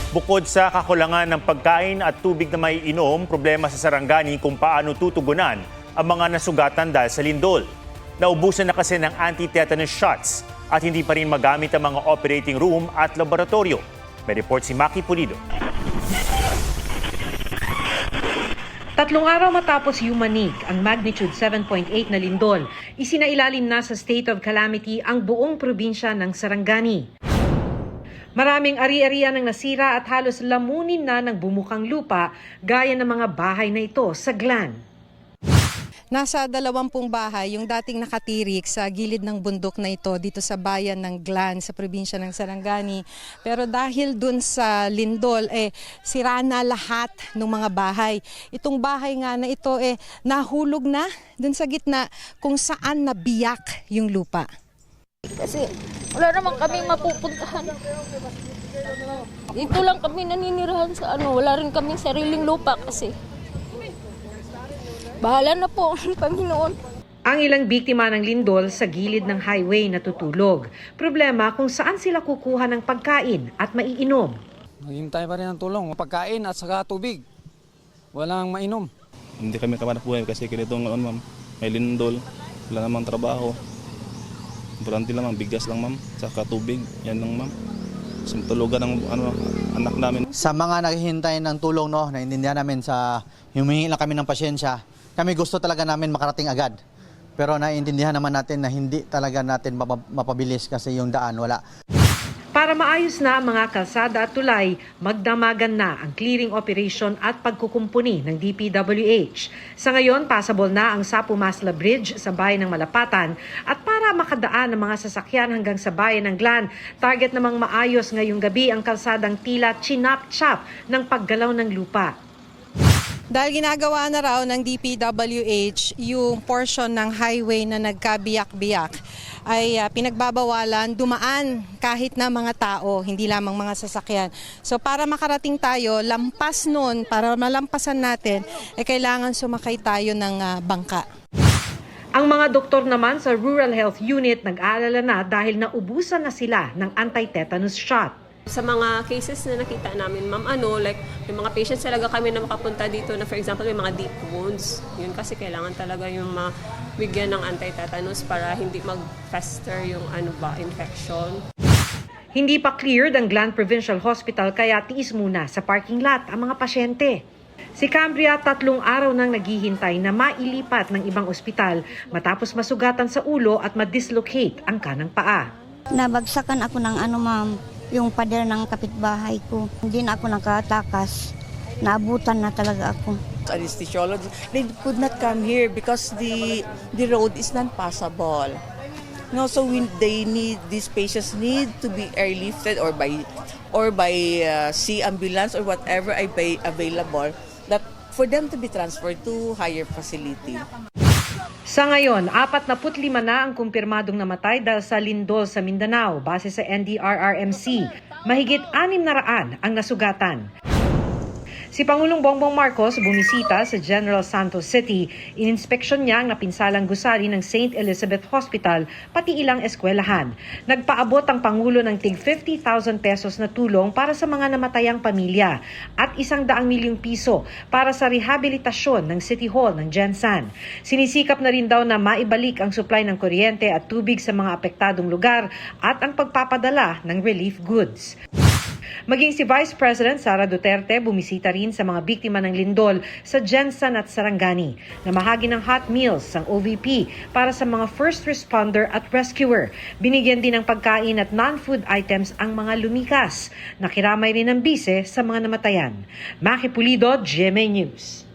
Bukod sa kakulangan ng pagkain at tubig na may inom, problema sa Sarangani kung paano tutugunan ang mga nasugatan dahil sa lindol. Naubusan na kasi ng anti-tetanus shots at hindi pa rin magamit ang mga operating room at laboratorio. May report si Maki Pulido. 3 araw matapos yumanig ang magnitude 7.8 na lindol, isinailalim na sa state of calamity ang buong probinsya ng Sarangani. Maraming ari-arian ang nasira at halos lamunin na ng bumukang lupa gaya ng mga bahay na ito sa Glan. Nasa 20 bahay yung dating nakatirik sa gilid ng bundok na ito dito sa bayan ng Glan sa probinsya ng Sarangani. Pero dahil dun sa lindol, sira na lahat ng mga bahay. Itong bahay nga na ito nahulog na dun sa gitna kung saan nabiyak yung lupa. Kasi wala naman kaming mapupuntahan. Dito lang kami naninirahan sa wala rin kaming sariling lupa kasi. Bahala na po ang Panginoon. Ang ilang biktima ng lindol sa gilid ng highway natutulog. Problema kung saan sila kukuha ng pagkain at maiinom. Naghintay pa rin ng tulong, pagkain at saka tubig. Walang mainom. Hindi kami kamanap buhay kasi ganito ma'am. May lindol, wala namang trabaho. Importante lang, bigas lang ma'am, saka tubig, yan lang ma'am. Tulugan ng anak namin. Sa mga naghihintay ng tulong, naiintindihan namin sa humingi lang kami ng pasyensya. Kami gusto talaga namin makarating agad. Pero naiintindihan naman natin na hindi talaga natin mapabilis kasi yung daan wala. Para maayos na ang mga kalsada at tulay, magdamagan na ang clearing operation at pagkukumpuni ng DPWH. Sa ngayon, passable na ang Sapu-Masla Bridge sa bayan ng Malapatan at para makadaan ang mga sasakyan hanggang sa bayan ng Glan, target namang maayos ngayong gabi ang kalsadang tila chinap-chap ng paggalaw ng lupa. Dahil ginagawa na raw ng DPWH yung portion ng highway na nagkabiyak-biyak ay pinagbabawalan dumaan kahit na mga tao, hindi lamang mga sasakyan. So para makarating tayo, lampas nun, para malampasan natin, kailangan sumakay tayo ng bangka. Ang mga doktor naman sa Rural Health Unit nag-aalala na dahil naubusan na sila ng anti-tetanus shot. Sa mga cases na nakita namin, ma'am, may mga patients talaga kami na makapunta dito na for example may mga deep wounds. Yun kasi kailangan talaga yung mabigyan ng anti-tetanus para hindi mag-fester yung infection. Hindi pa cleared ang Glan Provincial Hospital kaya tiis muna sa parking lot ang mga pasyente. Si Cambria 3 araw nang naghihintay na mailipat ng ibang ospital matapos masugatan sa ulo at ma-dislocate ang kanang paa. Nabagsakan ako ng ma'am, yung pader ng kapitbahay ko. Hindi na ako nakatakas. Naabutan na talaga ako. Anesthesiology, they could not come here because the road is not passable. No, so these patients need to be airlifted or by sea ambulance or whatever available that for them to be transferred to higher facility. Sa ngayon, 45 na ang kumpirmadong namatay dahil sa lindol sa Mindanao base sa NDRRMC. Mahigit 600 ang nasugatan. Si Pangulong Bongbong Marcos bumisita sa General Santos City. Ininspeksyon niya ang napinsalang gusali ng St. Elizabeth Hospital, pati ilang eskwelahan. Nagpaabot ang Pangulo ng tig 50,000 pesos na tulong para sa mga namatayang pamilya at 100 milyong piso para sa rehabilitasyon ng City Hall ng Gensan. Sinisikap na rin daw na maibalik ang supply ng kuryente at tubig sa mga apektadong lugar at ang pagpapadala ng relief goods. Maging si Vice President Sara Duterte bumisita rin sa mga biktima ng lindol sa Gensan at Sarangani. Namahagi ng hot meals ang OVP para sa mga first responder at rescuer. Binigyan din ng pagkain at non-food items ang mga lumikas. Nakiramay rin ng bise sa mga namatayan. Maki Pulido, GMA News.